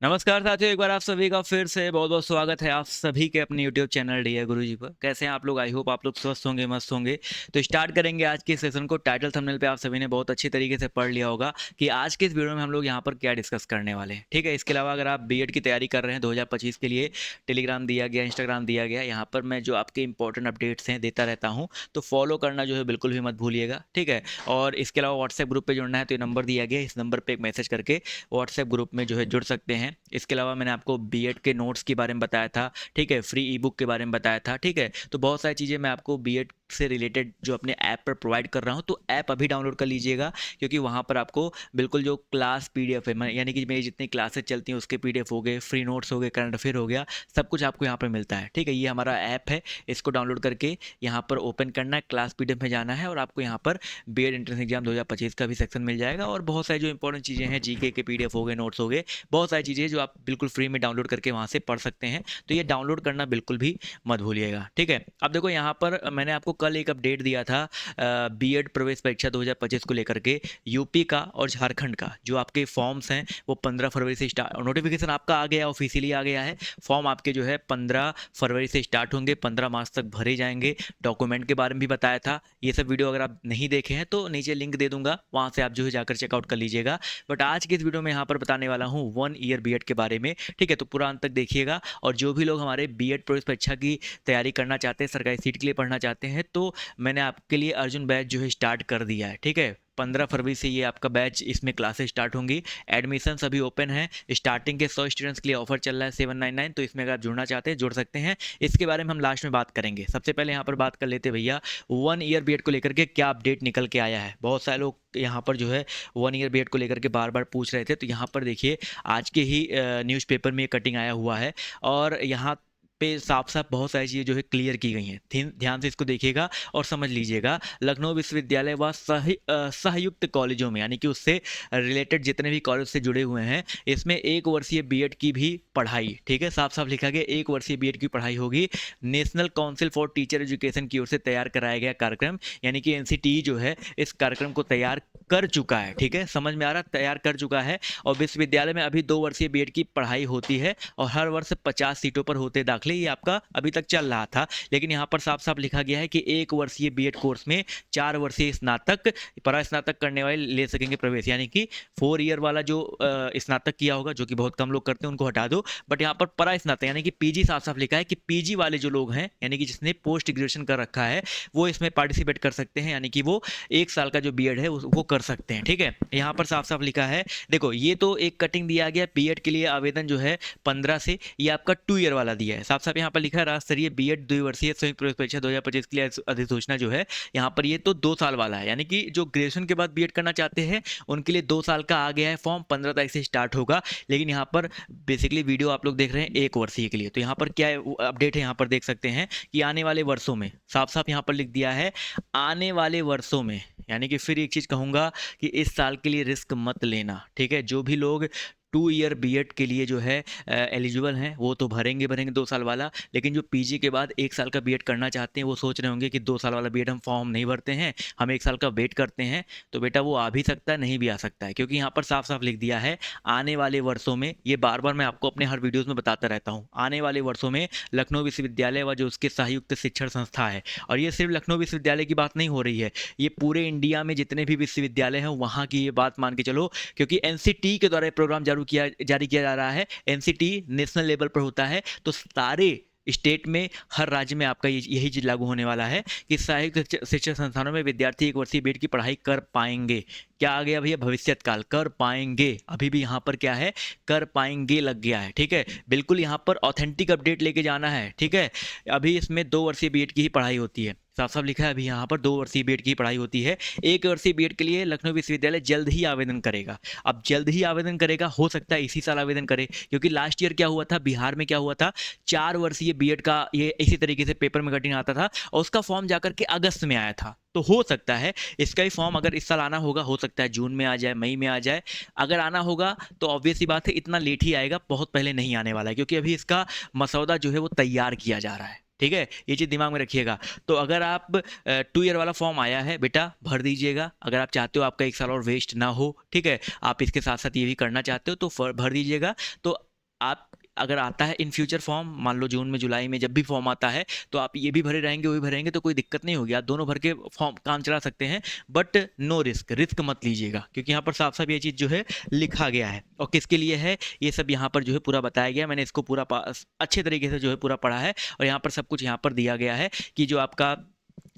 नमस्कार साथियों, एक बार आप सभी का फिर से बहुत-बहुत स्वागत है आप सभी के अपने यूट्यूब चैनल डीआई गुरुजी पर। कैसे हैं आप लोग? आई होप आप लोग स्वस्थ होंगे, मस्त होंगे। तो स्टार्ट करेंगे आज के सेशन को। टाइटल थंबनेल पे आप सभी ने बहुत अच्छी तरीके से पढ़ लिया होगा कि आज के इस वीडियो में हम लोग यहाँ पर क्या डिस्कस करने वाले हैं, ठीक है? इसके अलावा अगर आप बीएड की तैयारी कर रहे हैं 2025 के लिए, टेलीग्राम दिया गया, इंस्टाग्राम दिया गया, यहाँ पर मैं जो आपके इंपॉर्टेंट अपडेट्स हैं देता रहता हूँ, तो फॉलो करना जो है बिल्कुल भी मत भूलिएगा, ठीक है? और इसके अलावा व्हाट्सएप ग्रुप पे जुड़ना है तो ये नंबर दिया गया है, इस नंबर पे एक मैसेज करके व्हाट्सएप ग्रुप में जो है जुड़ सकते हैं। इसके अलावा मैंने आपको बीएड के नोट्स के बारे में बताया था, ठीक है? फ्री ई बुक के बारे में बताया था, ठीक है? तो बहुत सारी चीज़ें मैं आपको बीएड से रिलेटेड जो अपने ऐप पर प्रोवाइड कर रहा हूँ, तो ऐप अभी डाउनलोड कर लीजिएगा, क्योंकि वहाँ पर आपको बिल्कुल जो क्लास पीडीएफ है, यानी कि मेरी जितनी क्लासेस चलती हैं उसके पीडीएफ हो गए, फ्री नोट्स हो गए, करंट अफेयर हो गया, सब कुछ आपको यहाँ पर मिलता है, ठीक है? ये हमारा ऐप है, इसको डाउनलोड करके यहाँ पर ओपन करना है, क्लास पीडीएफ में जाना है और आपको यहाँ पर बीएड एंट्रेंस एग्जाम 2025 का भी सेक्शन मिल जाएगा और बहुत सारी जो इंपॉर्टेंट चीज़ें हैं, जीके के पीडीएफ हो गए, नोट्स हो गए, बहुत सारी चीज़ें जो आप बिल्कुल फ्री में डाउनलोड करके वहाँ से पढ़ सकते हैं। तो ये डाउनलोड करना बिल्कुल भी मत भूलिएगा, ठीक है? अब देखो यहाँ पर मैंने आपको कल एक अपडेट दिया था बीएड प्रवेश परीक्षा 2025 को लेकर के। यूपी का और झारखंड का जो आपके फॉर्म्स हैं वो 15 फरवरी से स्टार्ट, नोटिफिकेशन आपका आ गया, ऑफिशियली आ गया है। फॉर्म आपके जो है 15 फरवरी से स्टार्ट होंगे, 15 मार्च तक भरे जाएंगे। डॉक्यूमेंट के बारे में भी बताया था। ये सब वीडियो अगर आप नहीं देखे हैं तो नीचे लिंक दे दूंगा, वहाँ से आप जो है जाकर चेकआउट कर लीजिएगा। बट आज की इस वीडियो में यहाँ पर बताने वाला हूँ 1 ईयर बीएड के बारे में, ठीक है? तो पूरा अंत तक देखिएगा। और जो भी लोग हमारे बीएड प्रवेश परीक्षा की तैयारी करना चाहते हैं, सरकारी सीट के लिए पढ़ना चाहते हैं, तो मैंने आपके लिए अर्जुन बैच जो है स्टार्ट कर दिया है, ठीक है? 15 फरवरी से ये आपका बैच, इसमें क्लासेस स्टार्ट होंगी। एडमिशन अभी ओपन है। स्टार्टिंग के 100 स्टूडेंट्स के लिए ऑफर चल रहा है 799, तो इसमें अगर आप जुड़ना चाहते हैं जुड़ सकते हैं। इसके बारे में हम लास्ट में बात करेंगे। सबसे पहले यहाँ पर बात कर लेते हैं भैया 1 ईयर बीएड को लेकर के क्या अपडेट निकल के आया है। बहुत सारे लोग यहाँ पर जो है 1 ईयर बीएड को लेकर के बार बार पूछ रहे थे, तो यहाँ पर देखिए आज के ही न्यूज़पेपर में ये कटिंग आया हुआ है और यहाँ पे साफ साफ बहुत सारी चीज़ें जो है क्लियर की गई हैं। ध्यान से इसको देखिएगा और समझ लीजिएगा। लखनऊ विश्वविद्यालय व सहयुक्त कॉलेजों में, यानी कि उससे रिलेटेड जितने भी कॉलेज से जुड़े हुए हैं, इसमें 1 वर्षीय बीएड की भी पढ़ाई, ठीक है? साफ साफ लिखा गया 1 वर्षीय बीएड की पढ़ाई होगी। National council for teacher education की ओर से तैयार कराया गया कार्यक्रम, यानी कि एनसीटीई जो है इस कार्यक्रम को तैयार कर चुका है, ठीक है? समझ में आ रहा? तैयार कर चुका है। और विश्वविद्यालय में अभी 2 वर्षीय बीएड की पढ़ाई होती है और हर वर्ष 50 सीटों पर होते दाखिले। ये आपका अभी तक चल रहा था, लेकिन यहाँ पर साफ साफ लिखा गया है कि 1 वर्षीय बीएड कोर्स में 4 वर्षीय स्नातक, परास्नातक करने वाले ले सकेंगे प्रवेश, यानी कि 4 ईयर वाला जो स्नातक किया होगा, जो कि बहुत कम लोग करते हैं, उनको हटा दो। बट यहाँ पर परास्नातक यानी कि पीजी, साफ साफ लिखा है कि पीजी वाले जो लोग हैं, यानी कि जिसने पोस्ट ग्रेजुएशन कर रखा है, वो इसमें पार्टिसिपेट कर सकते हैं, यानी कि वो 1 साल का जो बीएड है वो कर सकते हैं, ठीक है? यहाँ पर साफ साफ लिखा है। देखो ये तो एक कटिंग दिया गया बीएड के लिए आवेदन जो है 15 से, ये आपका 2 ईयर वाला दिया है। साफ साफ यहाँ पर लिखा है राज्य स्तरीय बीएड द्विवर्षीय संयुक्त प्रवेश परीक्षा 2025 के लिए अधिसूचना जो है, यहाँ पर ये तो 2 साल वाला है, यानी कि जो ग्रेजुएशन के बाद बीएड करना चाहते हैं उनके लिए 2 साल का आ गया है फॉर्म। 15 तारीख से स्टार्ट होगा, लेकिन यहाँ पर बेसिकली वीडियो आप लोग देख रहे हैं 1 वर्षीय के लिए। तो यहाँ पर क्या अपडेट है, यहाँ पर देख सकते हैं कि आने वाले वर्षों में, साफ साफ यहाँ पर लिख दिया है आने वाले वर्षों में, यानी कि फिर एक चीज़ कहूँगा कि इस साल के लिए रिस्क मत लेना, ठीक है? जो भी लोग 2 ईयर बीएड के लिए जो है एलिजिबल हैं, वो तो भरेंगे 2 साल वाला। लेकिन जो पीजी के बाद 1 साल का बीएड करना चाहते हैं, वो सोच रहे होंगे कि 2 साल वाला बीएड हम फॉर्म नहीं भरते हैं, हम 1 साल का वेट करते हैं। तो बेटा वो आ भी सकता है, नहीं भी आ सकता है, क्योंकि यहाँ पर साफ साफ लिख दिया है आने वाले वर्षों में। ये बार बार मैं आपको अपने हर वीडियोज़ में बताता रहता हूँ। आने वाले वर्षों में लखनऊ विश्वविद्यालय व जो उसके सहयुक्त शिक्षण संस्था है, और ये सिर्फ लखनऊ विश्वविद्यालय की बात नहीं हो रही है, ये पूरे इंडिया में जितने भी विश्वविद्यालय हैं वहाँ की ये बात मान के चलो, क्योंकि एनसीटी के द्वारा ये प्रोग्राम जारी किया जा रहा है। एनसीटी नेशनल लेवल पर होता है, तो सारे स्टेट में, हर राज्य में आपका यही चीज़ लागू होने वाला है कि सहायक शिक्षण संस्थानों में विद्यार्थी 1 वर्षीय बीएड की पढ़ाई कर पाएंगे। क्या आ गया भैया? भविष्यत काल, कर पाएंगे। अभी भी यहाँ पर क्या है? कर पाएंगे लग गया है, ठीक है? बिल्कुल यहाँ पर ऑथेंटिक अपडेट लेके जाना है, ठीक है? अभी इसमें 2 वर्षीय बीएड की ही पढ़ाई होती है, साफ साफ लिखा है अभी यहाँ पर 2 वर्षीय बीएड की पढ़ाई होती है। 1 वर्षीय बीएड के लिए लखनऊ विश्वविद्यालय जल्द ही आवेदन करेगा। अब जल्द ही आवेदन करेगा, हो सकता है इसी साल आवेदन करे, क्योंकि लास्ट ईयर क्या हुआ था, बिहार में क्या हुआ था, 4 वर्षीय बीएड का ये इसी तरीके से पेपर में कटिंग आता था और उसका फॉर्म जाकर के अगस्त में आया था। तो हो सकता है इसका ही फॉर्म अगर इस साल आना होगा, हो सकता है जून में आ जाए, मई में आ जाए। अगर आना होगा तो ऑब्वियस सी बात है इतना लेट ही आएगा, बहुत पहले नहीं आने वाला है, क्योंकि अभी इसका मसौदा जो है वो तैयार किया जा रहा है, ठीक है? ये चीज़ दिमाग में रखिएगा। तो अगर आप 2 ईयर वाला फॉर्म आया है बेटा, भर दीजिएगा। अगर आप चाहते हो आपका 1 साल और वेस्ट ना हो, ठीक है, आप इसके साथ साथ ये भी करना चाहते हो तो भर दीजिएगा। तो आप अगर आता है इन फ्यूचर फॉर्म, मान लो जून में जुलाई में जब भी फॉर्म आता है, तो आप ये भी भरे रहेंगे वो भी भरेंगे तो कोई दिक्कत नहीं होगी, आप दोनों भर के फॉर्म काम चला सकते हैं। बट नो रिस्क, रिस्क मत लीजिएगा, क्योंकि यहाँ पर साफ साफ ये चीज़ जो है लिखा गया है और किसके लिए है ये सब यहाँ पर जो है पूरा बताया गया। मैंने इसको पूरा अच्छे तरीके से जो है पूरा पढ़ा है और यहाँ पर सब कुछ यहाँ पर दिया गया है कि जो आपका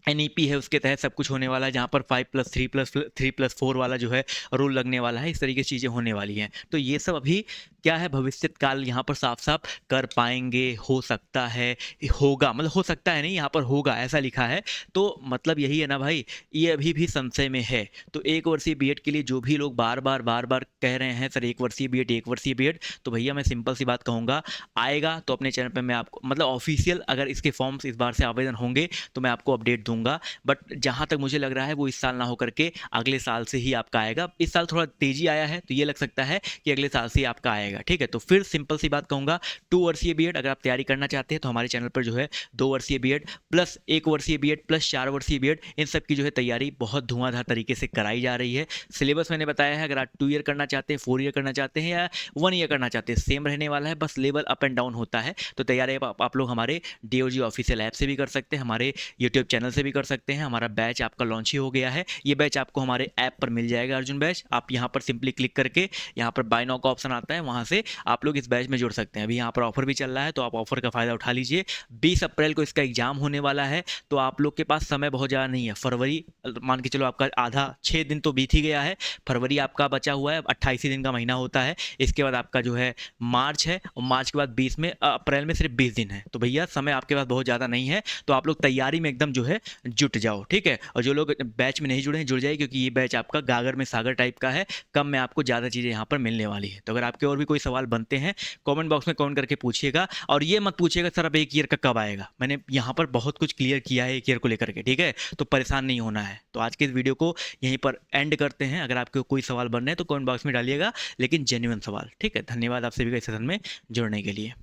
एनईपी है उसके तहत सब कुछ होने वाला है, जहाँ पर 5+3+3+4 वाला जो है रूल लगने वाला है, इस तरीके से चीज़ें होने वाली हैं। तो ये सब अभी क्या है, भविष्य काल यहाँ पर साफ साफ कर पाएंगे, हो सकता है, होगा, मतलब हो सकता है नहीं, यहाँ पर होगा ऐसा लिखा है। तो मतलब यही है ना भाई, ये अभी भी संशय में है। तो 1 वर्षीय बीएड के लिए जो भी लोग बार बार कह रहे हैं सर 1 वर्षीय बीएड 1 वर्षीय बीएड, तो भैया मैं सिंपल सी बात कहूँगा, आएगा तो अपने चैनल पर मैं आपको मतलब ऑफिशियल अगर इसके फॉर्म्स इस बार से आवेदन होंगे तो मैं आपको अपडेट दूंगा। बट जहाँ तक मुझे लग रहा है वो इस साल ना हो करके अगले साल से ही आपका आएगा। इस साल थोड़ा तेजी आया है तो ये लग सकता है कि अगले साल से ही आपका आएगा, ठीक है। तो फिर सिंपल सी बात कहूँगा, 2 वर्षीय बीएड अगर आप तैयारी करना चाहते हैं तो हमारे चैनल पर जो है 2 वर्षीय बीएड प्लस 1 वर्षीय बीएड प्लस 4 वर्षीय बीएड, इन सब की जो है तैयारी बहुत धुआंधार तरीके से कराई जा रही है। सिलेबस मैंने बताया है, अगर आप 2 ईयर करना चाहते हैं, 4 ईयर करना चाहते हैं या 1 ईयर करना चाहते हैं, सेम रहने वाला है, बस लेवल अप एंड डाउन होता है। तो तैयारी आप लोग हमारे DOG ऑफिशियल ऐप से भी कर सकते हैं, हमारे यूट्यूब चैनल से भी कर सकते हैं। हमारा बैच आपका लॉन्च ही हो गया है, ये बैच आपको हमारे ऐप पर मिल जाएगा, अर्जुन बैच। आप यहाँ पर सिंपली क्लिक करके यहाँ पर बाय नाउ का ऑप्शन आता है, वहाँ से आप लोग इस बैच में जुड़ सकते हैं। अभी यहाँ पर ऑफर भी चल रहा है तो आप ऑफर का फ़ायदा उठा लीजिए। 20 अप्रैल को इसका एग्जाम होने वाला है, तो आप लोग के पास समय बहुत ज़्यादा नहीं है। फरवरी मान के चलो आपका आधा 6 दिन तो बीत ही गया है, फरवरी आपका बचा हुआ है, 28 ही दिन का महीना होता है। इसके बाद आपका जो है मार्च है और मार्च के बाद 20 में अप्रैल में सिर्फ 20 दिन है। तो भैया समय आपके पास बहुत ज़्यादा नहीं है, तो आप लोग तैयारी में एकदम जो है जुट जाओ, ठीक है। और जो लोग बैच में नहीं जुड़े हैं जुड़ जाइए, क्योंकि ये बैच आपका गागर में सागर टाइप का है, कम में आपको ज़्यादा चीज़ें यहाँ पर मिलने वाली है। तो अगर आपके और भी कोई सवाल बनते हैं कमेंट बॉक्स में कमेंट करके पूछिएगा, और ये मत पूछिएगा सर अब 1 ईयर का कब आएगा, मैंने यहाँ पर बहुत कुछ क्लियर किया है 1 ईयर को लेकर के, ठीक है। तो परेशान नहीं होना है। तो आज के इस वीडियो को यहीं पर एंड करते हैं। अगर आपके कोई सवाल बन रहे हैं तो कमेंट बॉक्स में डालिएगा, लेकिन जेन्युइन सवाल, ठीक है। धन्यवाद आप सभी का इस सेशन में जुड़ने के लिए।